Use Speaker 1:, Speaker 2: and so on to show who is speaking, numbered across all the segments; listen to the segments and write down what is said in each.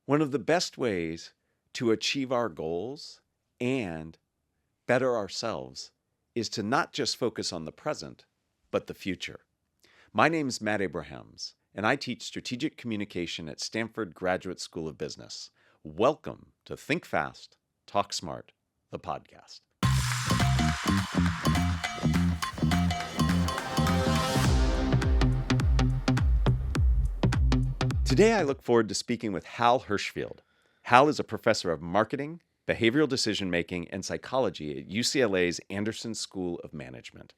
Speaker 1: One of the best ways to achieve our goals and better ourselves is to not just focus on the present, but the future. My name's Matt Abrahams, and I teach strategic communication at Stanford Graduate School of Business. Welcome to Think Fast, Talk Smart, the podcast. Today, I look forward to speaking with Hal Hershfield. Hal is a professor of marketing, behavioral decision-making, and psychology at UCLA's Anderson School of Management.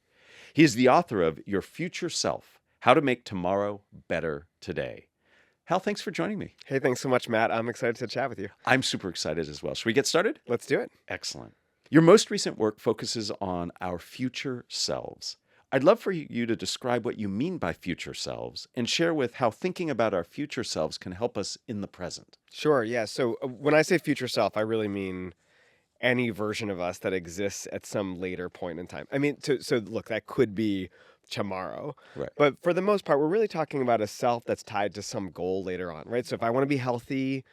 Speaker 1: He is the author of Your Future Self, How to Make Tomorrow Better Today. Hal, thanks for joining me.
Speaker 2: Hey, thanks so much, Matt. I'm excited to chat with you.
Speaker 1: I'm super excited as well. Should we get started?
Speaker 2: Let's do it.
Speaker 1: Excellent. Your most recent work focuses on our future selves. I'd love for you to describe what you mean by future selves and share with how thinking about our future selves can help us in the present.
Speaker 2: Sure, yeah. So when I say future self, I really mean any version of us that exists at some later point in time. I mean, so look, that could be tomorrow.
Speaker 1: Right.
Speaker 2: But for the most part, we're really talking about a self that's tied to some goal later on, right? So if I want to be healthy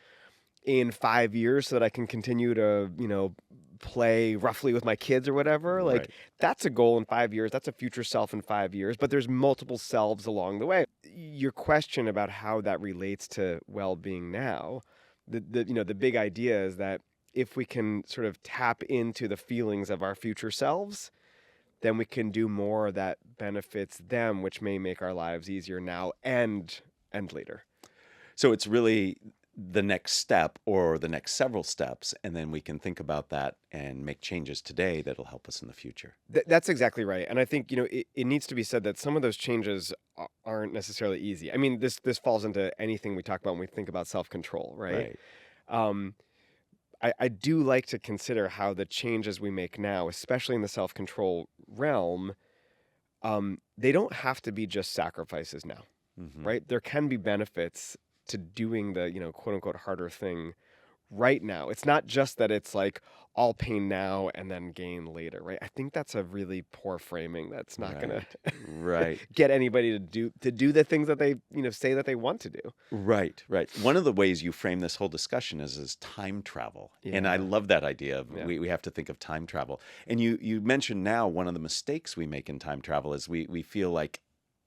Speaker 2: in 5 years so that I can continue to, play roughly with my kids or whatever,
Speaker 1: Right.
Speaker 2: That's a goal in 5 years. That's a future self in 5 years, but there's multiple selves along the way. Your question about how that relates to well-being now, the big idea is that if we can sort of tap into the feelings of our future selves, then we can do more that benefits them, which may make our lives easier now and later.
Speaker 1: So it's really the next step or the next several steps, and then we can think about that and make changes today that'll help us in the future.
Speaker 2: That's exactly right. And I think, it needs to be said that some of those changes aren't necessarily easy. I mean, this falls into anything we talk about when we think about self-control, right? I do like to consider how the changes we make now, especially in the self-control realm, they don't have to be just sacrifices now, right? There can be benefits to doing the, quote unquote, harder thing right now. It's not just that it's like all pain now and then gain later, right? I think that's a really poor framing. That's not going to get anybody to do the things that they, say that they want to do.
Speaker 1: Right. One of the ways you frame this whole discussion is time travel.
Speaker 2: Yeah.
Speaker 1: And I love that idea of we have to think of time travel. And you mentioned now one of the mistakes we make in time travel is we feel like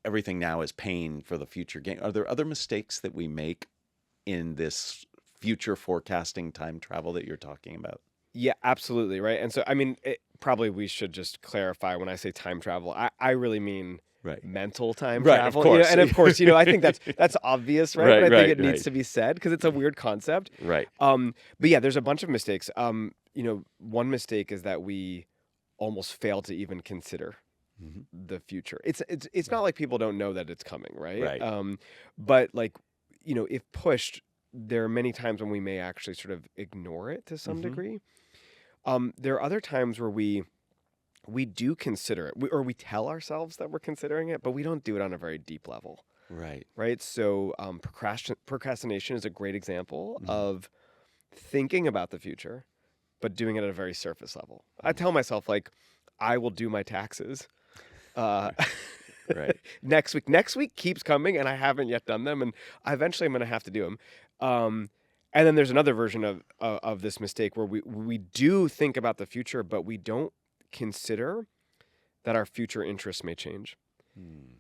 Speaker 1: everything now is pain for the future gain. Are there other mistakes that we make in this future forecasting time travel that you're talking about?
Speaker 2: Yeah, absolutely. Right. And so, I mean, probably we should just clarify when I say time travel, I really mean mental time travel.
Speaker 1: Of course.
Speaker 2: And of course, I think that's obvious, right? But I think it needs to be said because it's a weird concept.
Speaker 1: Right.
Speaker 2: But yeah, there's a bunch of mistakes. One mistake is that we almost fail to even consider the future. It's not like people don't know that it's coming, right? But if pushed, there are many times when we may actually sort of ignore it to some degree. There are other times where we do consider it, or we tell ourselves that we're considering it, but we don't do it on a very deep level. Right. So procrastination is a great example of thinking about the future, but doing it at a very surface level. I tell myself, I will do my taxes. Next week keeps coming and I haven't yet done them, and eventually I'm going to have to do them. And then there's another version of this mistake where we do think about the future, but we don't consider that our future interests may change.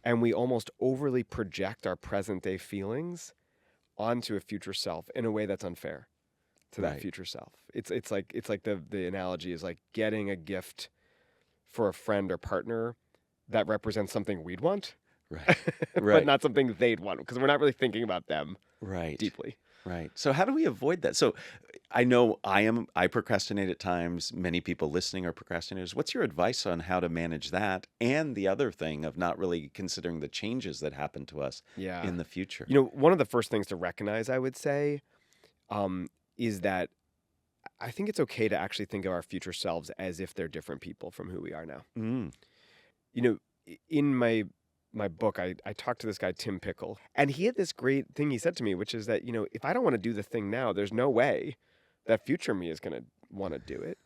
Speaker 2: And we almost overly project our present day feelings onto a future self in a way that's unfair to that future self. It's like the analogy is like getting a gift for a friend or partner that represents something we'd want, but not something they'd want, because we're not really thinking about them deeply.
Speaker 1: Right. So how do we avoid that? So I know I procrastinate at times. Many people listening are procrastinators. What's your advice on how to manage that? And the other thing of not really considering the changes that happen to us in the future.
Speaker 2: One of the first things to recognize, I would say, is that I think it's okay to actually think of our future selves as if they're different people from who we are now. In my book, I talked to this guy, Tim Pickle, and he had this great thing he said to me, which is that, if I don't want to do the thing now, there's no way that future me is going to want to do it.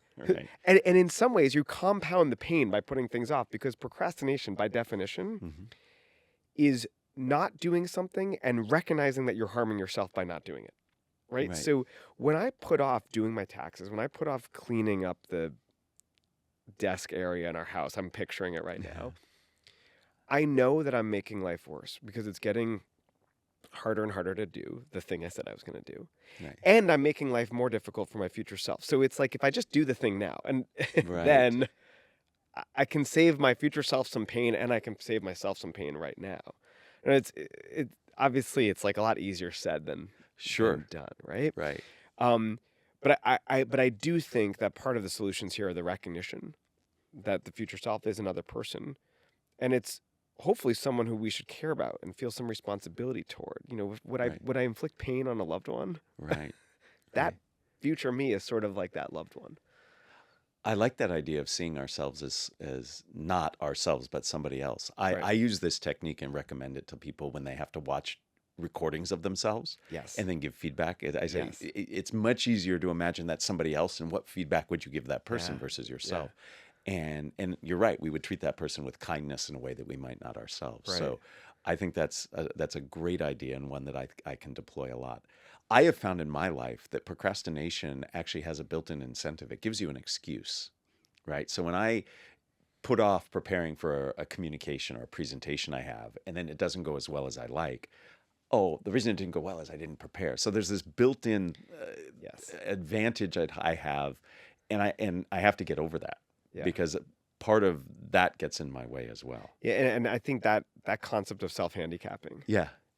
Speaker 2: And in some ways, you compound the pain by putting things off, because procrastination, by definition, is not doing something and recognizing that you're harming yourself by not doing it. right?
Speaker 1: Right.
Speaker 2: So when I put off doing my taxes, when I put off cleaning up the desk area in our house, I'm picturing it right now, I know that I'm making life worse because it's getting harder and harder to do the thing I said I was going to do.
Speaker 1: Right.
Speaker 2: And I'm making life more difficult for my future self. So it's like if I just do the thing now and
Speaker 1: Right.
Speaker 2: then I can save my future self some pain and I can save myself some pain right now. And it obviously it's like a lot easier said than done, right?
Speaker 1: Right.
Speaker 2: But I do think that part of the solutions here are the recognition that the future self is another person, and it's hopefully someone who we should care about and feel some responsibility toward. You know, would I inflict pain on a loved one?
Speaker 1: Right.
Speaker 2: That future me is sort of like that loved one.
Speaker 1: I like that idea of seeing ourselves as not ourselves, but somebody else.
Speaker 2: Right.
Speaker 1: I use this technique and recommend it to people when they have to watch recordings of themselves
Speaker 2: Yes.
Speaker 1: and then give feedback. I say
Speaker 2: Yes.
Speaker 1: it's much easier to imagine that's somebody else, and what feedback would you give that person versus yourself? And you're right, we would treat that person with kindness in a way that we might not ourselves.
Speaker 2: Right.
Speaker 1: So I think that's a great idea, and one that I can deploy a lot. I have found in my life that procrastination actually has a built-in incentive. It gives you an excuse, right? So when I put off preparing for a communication or a presentation I have, and then it doesn't go as well as I like, the reason it didn't go well is I didn't prepare. So there's this built-in advantage I have, and I have to get over that because part of that gets in my way as well.
Speaker 2: Yeah, and I think that concept of self-handicapping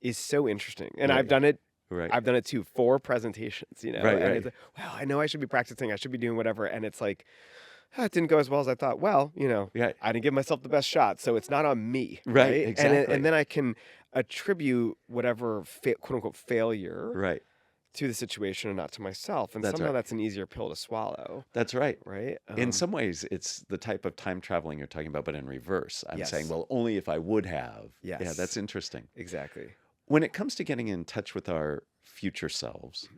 Speaker 2: is so interesting. And I've done it.
Speaker 1: Right.
Speaker 2: I've done it too for presentations, you know.
Speaker 1: Right,
Speaker 2: and it's like, well, I know I should be practicing. I should be doing whatever. And it's like, it didn't go as well as I thought. Well, you know, I didn't give myself the best shot, so it's not on me.
Speaker 1: Right. Exactly.
Speaker 2: And then I can attribute whatever quote unquote failure to the situation and not to myself. And somehow that's an easier pill to swallow.
Speaker 1: That's right.
Speaker 2: Right.
Speaker 1: In some ways, it's the type of time traveling you're talking about, but in reverse. I'm saying, well, only if I would have.
Speaker 2: Yes.
Speaker 1: Yeah, that's interesting.
Speaker 2: Exactly.
Speaker 1: When it comes to getting in touch with our future selves,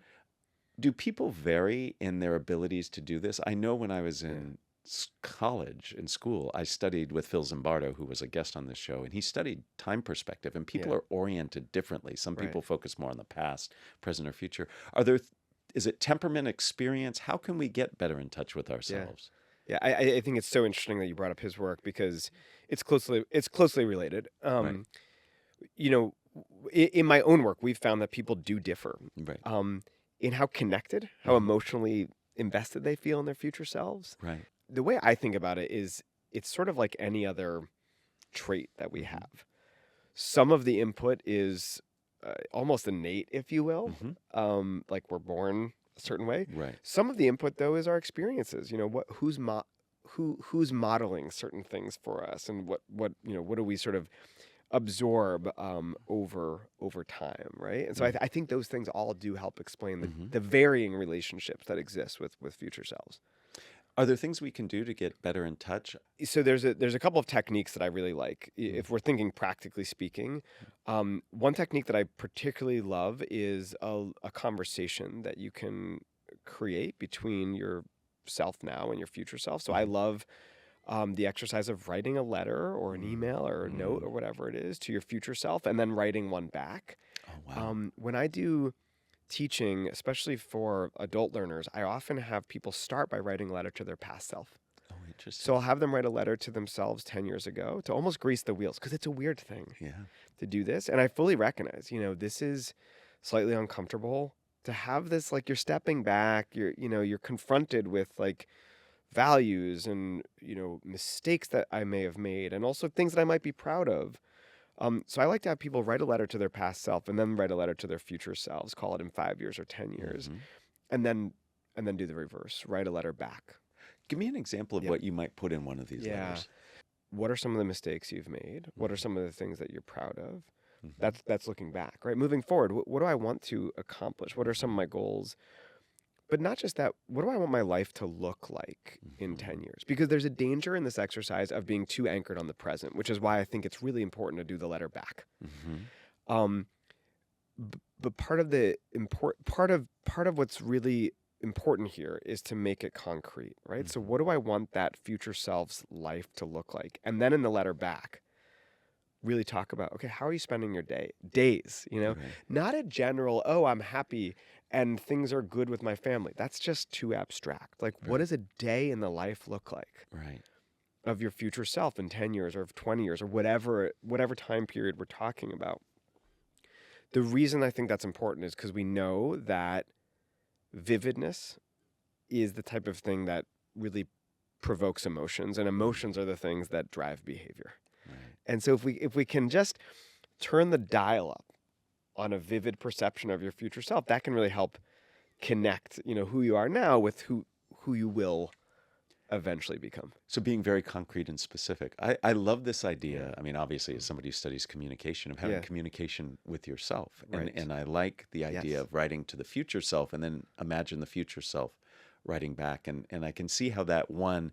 Speaker 1: do people vary in their abilities to do this? I know when I was in college, in school, I studied with Phil Zimbardo, who was a guest on this show, and he studied time perspective, and people are oriented differently. Some people focus more on the past, present, or future. Is it temperament, experience? How can we get better in touch with ourselves?
Speaker 2: Yeah, I think it's so interesting that you brought up his work because it's closely related. You know, in my own work, we've found that people do differ in how connected, how emotionally invested they feel in their future selves.
Speaker 1: Right.
Speaker 2: The way I think about it is it's sort of like any other trait that we have. Some of the input is almost innate, if you will. Like we're born a certain way.
Speaker 1: Right.
Speaker 2: Some of the input, though, is our experiences. You know, who's modeling certain things for us, and what do we sort of absorb over time, right? And so I think those things all do help explain the varying relationships that exist with future selves.
Speaker 1: Are there things we can do to get better in touch?
Speaker 2: So there's a couple of techniques that I really like. If we're thinking practically speaking, one technique that I particularly love is a conversation that you can create between your self now and your future self. So I love the exercise of writing a letter or an email or a note or whatever it is to your future self, and then writing one back.
Speaker 1: Oh, wow.
Speaker 2: When I do teaching, especially for adult learners, I often have people start by writing a letter to their past self.
Speaker 1: Oh, interesting.
Speaker 2: So I'll have them write a letter to themselves 10 years ago to almost grease the wheels, because it's a weird thing to do this. And I fully recognize, this is slightly uncomfortable to have this, like, you're stepping back, you're confronted with like values and, mistakes that I may have made, and also things that I might be proud of. So I like to have people write a letter to their past self and then write a letter to their future selves, call it in 5 years or 10 years, and then do the reverse, write a letter back.
Speaker 1: Give me an example of what you might put in one of these letters.
Speaker 2: What are some of the mistakes you've made? What are some of the things that you're proud of? That's looking back, right? Moving forward, what do I want to accomplish? What are some of my goals? But not just that, what do I want my life to look like in 10 years? Because there's a danger in this exercise of being too anchored on the present, which is why I think it's really important to do the letter back. But part of what's really important here is to make it concrete, right? So what do I want that future self's life to look like? And then in the letter back, really talk about, okay, how are you spending your days? Not a general, I'm happy and things are good with my family. That's just too abstract. Like, what does a day in the life look like?
Speaker 1: Right.
Speaker 2: Of your future self in 10 years or of 20 years or whatever time period we're talking about. The reason I think that's important is because we know that vividness is the type of thing that really provokes emotions, and emotions are the things that drive behavior.
Speaker 1: Right.
Speaker 2: And so if we can just turn the dial up on a vivid perception of your future self, that can really help connect, who you are now with who you will eventually become.
Speaker 1: So being very concrete and specific. I love this idea. I mean, obviously, as somebody who studies communication, of having communication with yourself.
Speaker 2: Right.
Speaker 1: And I like the idea of writing to the future self and then imagine the future self writing back. And I can see how that one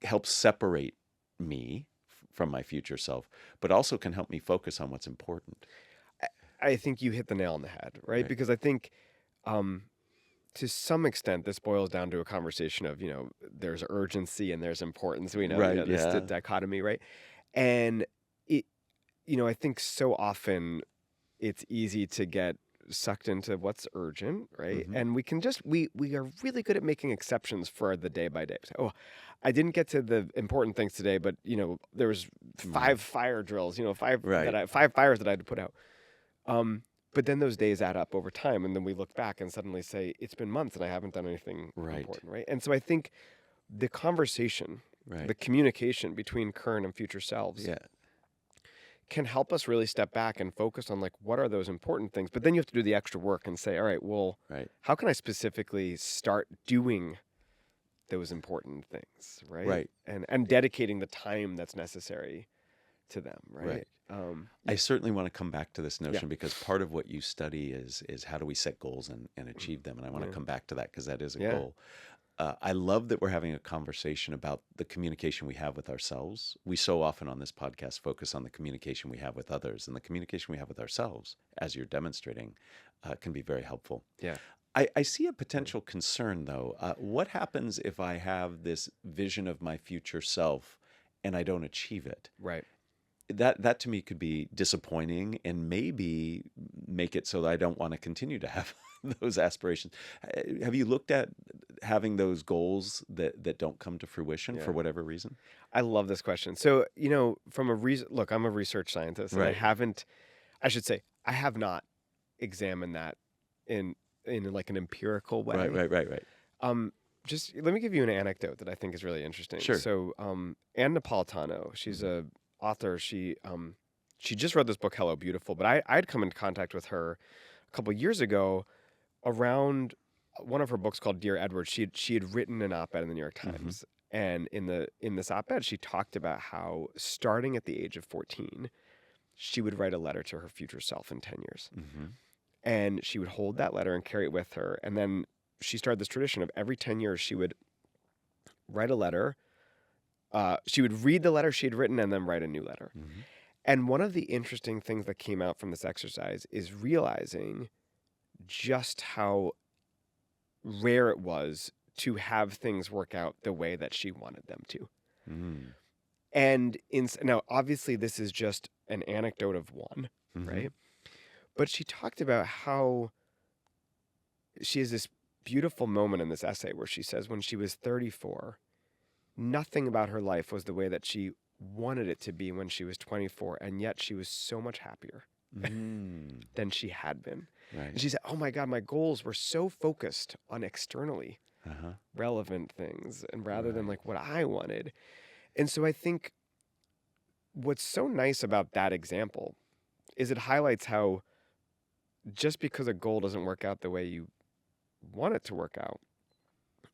Speaker 1: helps separate me from my future self, but also can help me focus on what's important.
Speaker 2: I think you hit the nail on the head, right? Because I think to some extent, this boils down to a conversation of, there's urgency and there's importance. We know, this dichotomy, right? And it, I think so often it's easy to get sucked into what's urgent, right?
Speaker 1: Mm-hmm.
Speaker 2: And we can we are really good at making exceptions for the day by day. So, I didn't get to the important things today, but there was 5 fire drills, 5 fires that I had to put out. But then those days add up over time, and then we look back and suddenly say, it's been months and I haven't done anything important, right? And so I think the conversation, the communication between current and future selves can help us really step back and focus on, like, what are those important things? But then you have to do the extra work and say, all right, well, how can I specifically start doing those important things, right?
Speaker 1: Right.
Speaker 2: And dedicating the time that's necessary to them, right?
Speaker 1: I certainly want to come back to this notion because part of what you study is how do we set goals and achieve them, and I want to come back to that because that is a goal. I love that we're having a conversation about the communication we have with ourselves. We so often on this podcast focus on the communication we have with others, and the communication we have with ourselves, as you're demonstrating, can be very helpful.
Speaker 2: Yeah.
Speaker 1: I see a potential concern, though. What happens if I have this vision of my future self and I don't achieve it?
Speaker 2: Right.
Speaker 1: That to me could be disappointing and maybe make it so that I don't want to continue to have those aspirations. Have you looked at having those goals that don't come to fruition for whatever reason?
Speaker 2: I love this question. So, from look, I'm a research scientist, and I have not examined that in like an empirical way.
Speaker 1: Right.
Speaker 2: Just let me give you an anecdote that I think is really interesting.
Speaker 1: Sure.
Speaker 2: So, Ann Napolitano, she's a author. She just wrote this book, Hello, Beautiful. But I'd come into contact with her a couple years ago around one of her books called Dear Edward. She had written an op-ed in the New York Times, and in this op-ed, she talked about how starting at the age of 14, she would write a letter to her future self in 10 years, and she would hold that letter and carry it with her. And then she started this tradition of every 10 years she would write a letter. She would read the letter she had written and then write a new letter. And one of the interesting things that came out from this exercise is realizing just how rare it was to have things work out the way that she wanted them to. And now, obviously, this is just an anecdote of one, right? But she talked about how she has this beautiful moment in this essay where she says when she was 34, nothing about her life was the way that she wanted it to be when she was 24, and yet she was so much happier than she had been.
Speaker 1: Right.
Speaker 2: And she said, oh my God, my goals were so focused on externally relevant things, and rather than like what I wanted. And so I think what's so nice about that example is it highlights how just because a goal doesn't work out the way you want it to work out,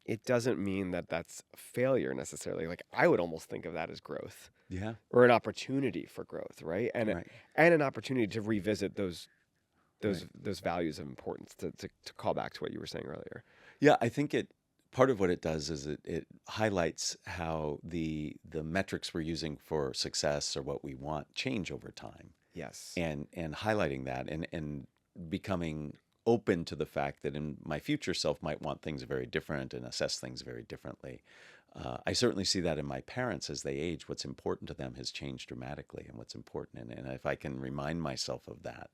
Speaker 2: it doesn't mean that that's failure necessarily. Like, I would almost think of that as growth.
Speaker 1: Yeah.
Speaker 2: Or an opportunity for growth, right? And and an opportunity to revisit those values of importance, to call back to what you were saying earlier.
Speaker 1: Yeah, I think part of what it does is it highlights how the metrics we're using for success or what we want change over time.
Speaker 2: Yes.
Speaker 1: And highlighting that and becoming open to the fact that in my future self might want things very different and assess things very differently. I certainly see that in my parents as they age. What's important to them has changed dramatically, and what's important, and if I can remind myself of that,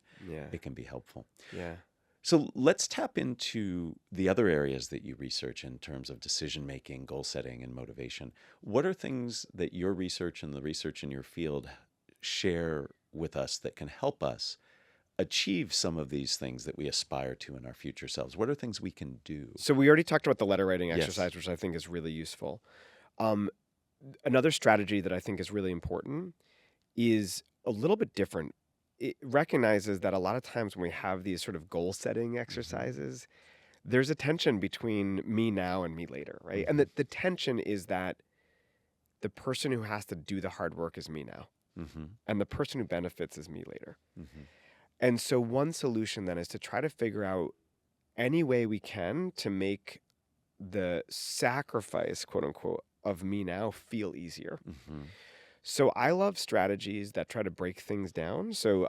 Speaker 1: it can be helpful.
Speaker 2: Yeah.
Speaker 1: So let's tap into the other areas that you research in terms of decision making, goal setting, and motivation. What are things that your research and the research in your field share with us that can help us achieve some of these things that we aspire to in our future selves? What are things we can do?
Speaker 2: So we already talked about the letter writing
Speaker 1: Yes.
Speaker 2: exercise, which I think is really useful. Another strategy that I think is really important is a little bit different. It recognizes that a lot of times when we have these sort of goal setting exercises, there's a tension between me now and me later, right? And the tension is that the person who has to do the hard work is me now, and the person who benefits is me later. And so one solution then is to try to figure out any way we can to make the sacrifice, quote unquote, of me now feel easier. So I love strategies that try to break things down. So,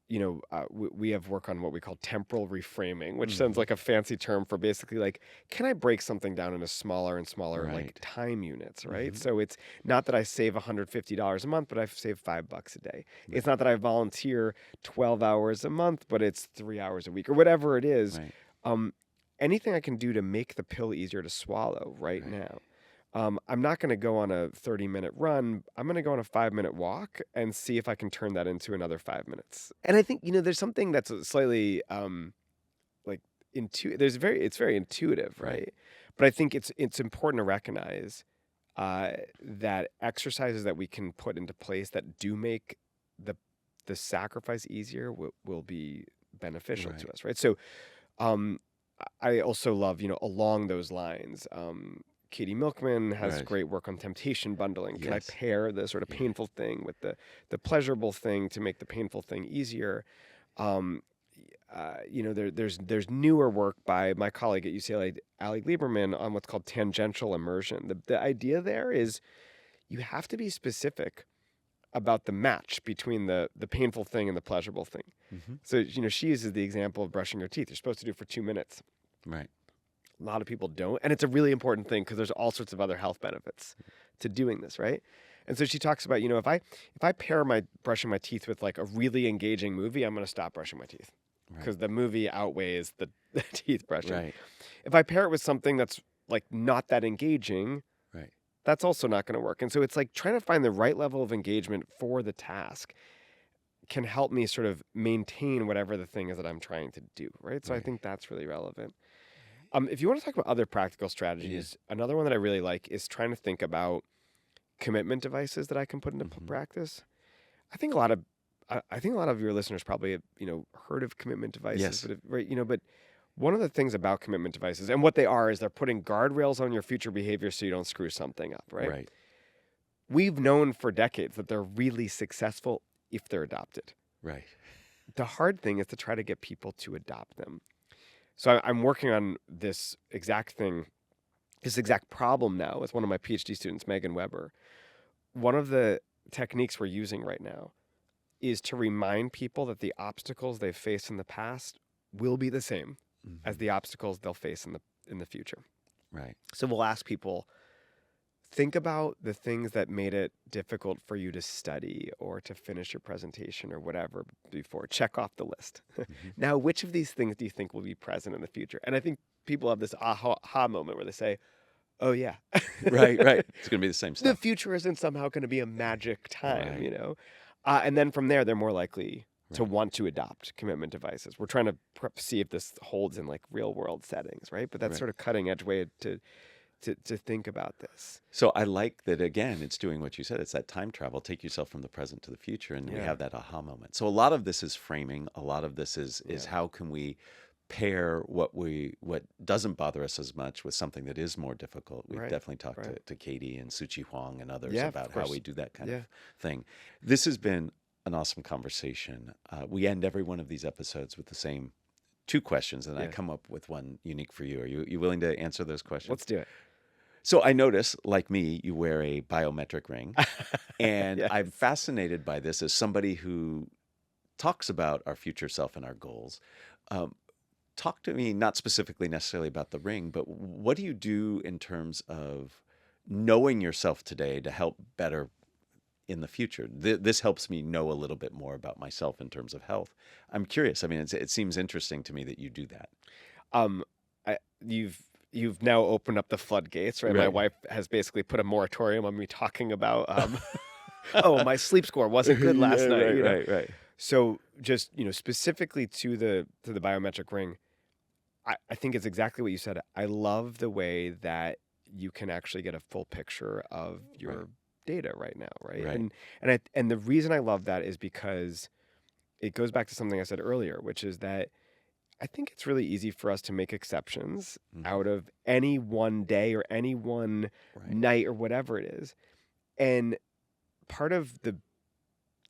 Speaker 2: we have work on what we call temporal reframing, which sounds like a fancy term for basically like, can I break something down into smaller and smaller like time units, right? So it's not that I save $150 a month, but I save $5 a day. It's not that I volunteer 12 hours a month, but it's 3 hours a week or whatever it is. Anything I can do to make the pill easier to swallow right now. I'm not going to go on a 30-minute run. I'm going to go on a 5-minute walk and see if I can turn that into another 5 minutes. And I think, there's something that's slightly it's very intuitive, right? But I think it's important to recognize that exercises that we can put into place that do make the sacrifice easier will be beneficial to us, right? So I also love, along those lines, Katie Milkman has great work on temptation bundling. Can I pair the sort of painful thing with the pleasurable thing to make the painful thing easier? There's newer work by my colleague at UCLA, Ali Lieberman, on what's called tangential immersion. The idea there is you have to be specific about the match between the painful thing and the pleasurable thing. So, she uses the example of brushing your teeth. You're supposed to do it for 2 minutes.
Speaker 1: Right.
Speaker 2: A lot of people don't. And it's a really important thing because there's all sorts of other health benefits to doing this, right? And so she talks about, if I pair my brushing my teeth with like a really engaging movie, I'm going to stop brushing my teeth because the movie outweighs the teeth brushing. Right. If I pair it with something that's like not that engaging, that's also not going to work. And so it's like trying to find the right level of engagement for the task can help me sort of maintain whatever the thing is that I'm trying to do, right? So I think that's really relevant. If you want to talk about other practical strategies, another one that I really like is trying to think about commitment devices that I can put into practice. I think a lot of your listeners probably have, heard of commitment devices, but one of the things about commitment devices and what they are is they're putting guardrails on your future behavior so you don't screw something up, right? We've known for decades that they're really successful if they're adopted. Right. The hard thing is to try to get people to adopt them. So I'm working on this exact problem now with one of my PhD students, Megan Weber. One of the techniques we're using right now is to remind people that the obstacles they've faced in the past will be the same as the obstacles they'll face in the future. Right. So we'll ask people, think about the things that made it difficult for you to study or to finish your presentation or whatever before. Check off the list. Now, which of these things do you think will be present in the future? And I think people have this aha moment where they say, oh, yeah.
Speaker 1: Right. It's going to be the same stuff.
Speaker 2: The future isn't somehow going to be a magic time, And then from there, they're more likely to want to adopt commitment devices. We're trying to see if this holds in like real world settings, right? But that's sort of cutting edge way to think about this.
Speaker 1: So I like that, again, it's doing what you said. It's that time travel. Take yourself from the present to the future, and we have that aha moment. So a lot of this is framing. A lot of this is how can we pair what doesn't bother us as much with something that is more difficult. We've definitely talked to Katie and Suchi Huang and others about how we do that kind of thing. This has been an awesome conversation. We end every one of these episodes with the same 2 questions, and I come up with one unique for you. Are you willing to answer those questions?
Speaker 2: Let's do it.
Speaker 1: So I notice, like me, you wear a biometric ring, and I'm fascinated by this as somebody who talks about our future self and our goals. Talk to me, not specifically necessarily about the ring, but what do you do in terms of knowing yourself today to help better in the future. This helps me know a little bit more about myself in terms of health. I'm curious. I mean, it seems interesting to me that you do that.
Speaker 2: Um, you've now opened up the floodgates, right? My wife has basically put a moratorium on me talking about, oh, my sleep score wasn't good last night.
Speaker 1: Right.
Speaker 2: So just, specifically to the biometric ring, I think it's exactly what you said. I love the way that you can actually get a full picture of your data right now, right? And the reason I love that is because it goes back to something I said earlier, which is that I think it's really easy for us to make exceptions out of any one day or any one night or whatever it is. And part of the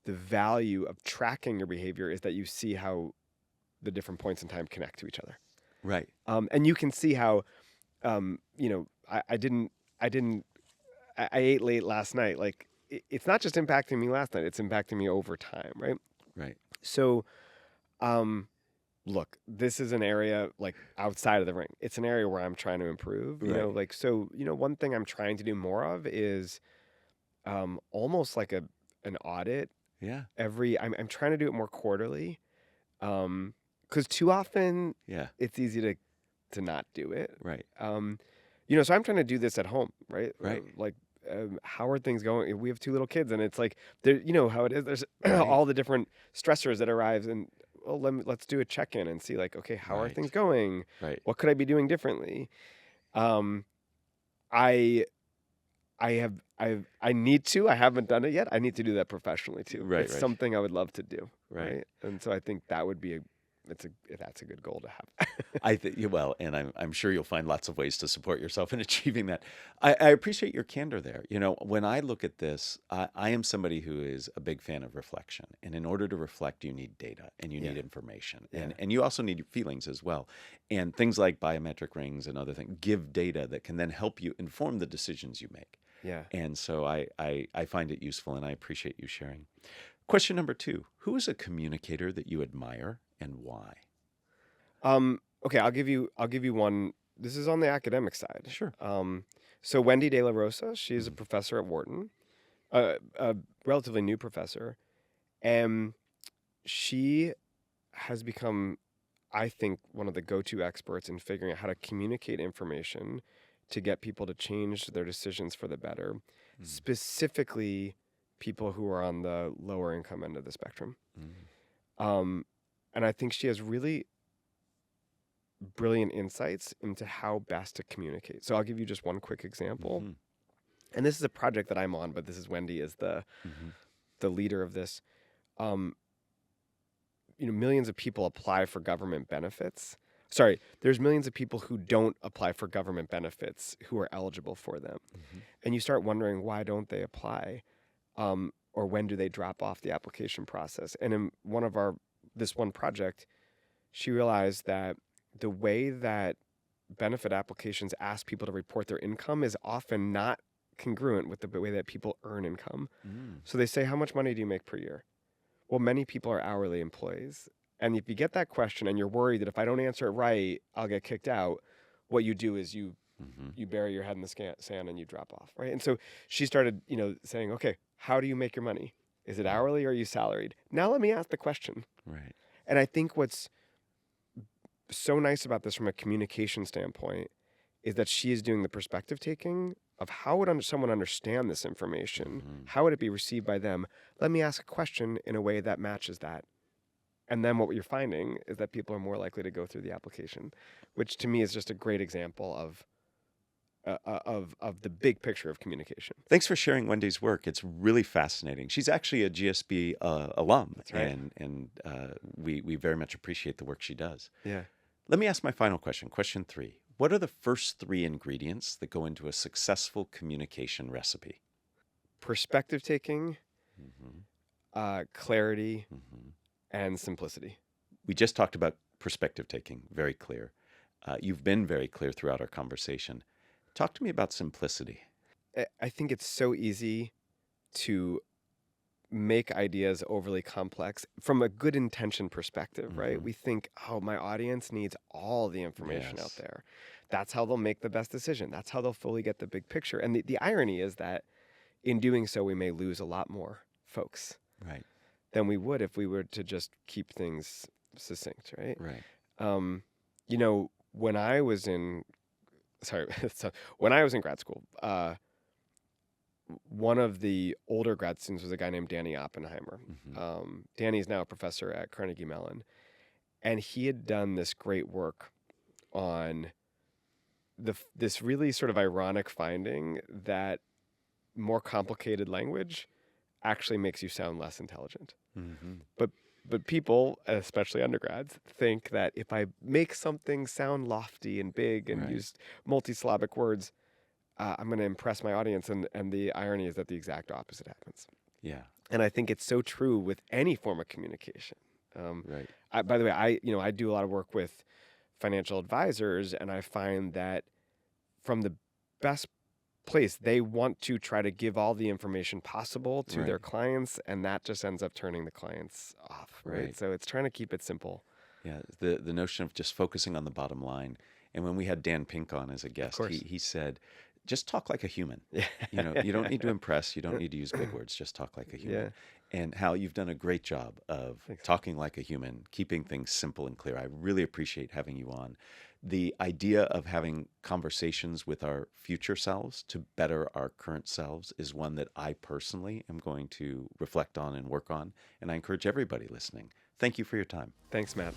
Speaker 2: value of tracking your behavior is that you see how the different points in time connect to each other.
Speaker 1: Right.
Speaker 2: And you can see how, I ate late last night. Like it's not just impacting me last night; it's impacting me over time, right?
Speaker 1: Right.
Speaker 2: So, look, this is an area like outside of the ring. It's an area where I'm trying to improve. One thing I'm trying to do more of is, almost like an audit.
Speaker 1: Yeah.
Speaker 2: I'm trying to do it more quarterly. Because too often, it's easy to not do it.
Speaker 1: Right.
Speaker 2: So I'm trying to do this at home, right?
Speaker 1: Right.
Speaker 2: How are things going? We have 2 little kids, and it's like, you know how it is. There's all the different stressors that arrive, and let's do a check-in and see, like, okay, how are things going?
Speaker 1: Right.
Speaker 2: What could I be doing differently? I need to. I haven't done it yet. I need to do that professionally too.
Speaker 1: Right.
Speaker 2: It's something I would love to do.
Speaker 1: Right.
Speaker 2: And so I think that would be that's a good goal to have.
Speaker 1: I think and I'm sure you'll find lots of ways to support yourself in achieving that. I appreciate your candor there. When I look at this, I am somebody who is a big fan of reflection, and in order to reflect, you need data and you need information, and you also need feelings as well. And things like biometric rings and other things give data that can then help you inform the decisions you make.
Speaker 2: Yeah.
Speaker 1: And so I find it useful, and I appreciate you sharing. Question number 2: who is a communicator that you admire, and why?
Speaker 2: Okay, I'll give you one. This is on the academic side.
Speaker 1: Sure.
Speaker 2: So Wendy De La Rosa, she's a professor at Wharton, a relatively new professor, and she has become, I think, one of the go-to experts in figuring out how to communicate information to get people to change their decisions for the better, specifically people who are on the lower income end of the spectrum. And I think she has really brilliant insights into how best to communicate. So I'll give you just one quick example. And this is a project that I'm on, but this is Wendy as the leader of this. Millions of people apply for government benefits. Sorry, there's millions of people who don't apply for government benefits who are eligible for them. And you start wondering, why don't they apply? Or when do they drop off the application process? And in this one project, she realized that the way that benefit applications ask people to report their income is often not congruent with the way that people earn income. So they say, how much money do you make per year? Well, many people are hourly employees. And if you get that question and you're worried that if I don't answer it right, I'll get kicked out, what you do is you bury your head in the sand and you drop off, right? And so she started, saying, okay, how do you make your money? Is it hourly or are you salaried? Now let me ask the question.
Speaker 1: Right.
Speaker 2: And I think what's so nice about this from a communication standpoint is that she is doing the perspective taking of how would someone understand this information? How would it be received by them? Let me ask a question in a way that matches that. And then what you're finding is that people are more likely to go through the application, which to me is just a great example of the big picture of communication.
Speaker 1: Thanks for sharing Wendy's work. It's really fascinating. She's actually a GSB alum.
Speaker 2: That's right.
Speaker 1: And we very much appreciate the work she does.
Speaker 2: Yeah.
Speaker 1: Let me ask my final question. Question 3. What are the first 3 ingredients that go into a successful communication recipe?
Speaker 2: Perspective taking, clarity, and simplicity.
Speaker 1: We just talked about perspective taking, very clear. You've been very clear throughout our conversation. Talk to me about simplicity.
Speaker 2: I think it's so easy to make ideas overly complex from a good intention perspective, right? We think, oh, my audience needs all the information out there. That's how they'll make the best decision. That's how they'll fully get the big picture. And the irony is that in doing so, we may lose a lot more folks
Speaker 1: Right.
Speaker 2: than we would if we were to just keep things succinct, right?
Speaker 1: Right.
Speaker 2: When I was in, when I was in grad school, one of the older grad students was a guy named Danny Oppenheimer.
Speaker 1: Mm-hmm.
Speaker 2: Danny is now a professor at Carnegie Mellon, and he had done this great work on this really sort of ironic finding that more complicated language actually makes you sound less intelligent.
Speaker 1: Mm-hmm.
Speaker 2: But people, especially undergrads, think that if I make something sound lofty and big and use multisyllabic words, I'm going to impress my audience. And the irony is that the exact opposite happens.
Speaker 1: Yeah.
Speaker 2: And I think it's so true with any form of communication.
Speaker 1: Right.
Speaker 2: By the way, I do a lot of work with financial advisors, and I find that from the best place, they want to try to give all the information possible to their clients, and that just ends up turning the clients off, right? So it's trying to keep it simple.
Speaker 1: Yeah, the notion of just focusing on the bottom line. And when we had Dan Pink on as a guest, he said, just talk like a human. You don't need to impress. You don't need to use big words. Just talk like a human. Yeah. And Hal, you've done a great job of talking like a human, keeping things simple and clear. I really appreciate having you on. The idea of having conversations with our future selves to better our current selves is one that I personally am going to reflect on and work on. And I encourage everybody listening. Thank you for your time.
Speaker 2: Thanks, Matt.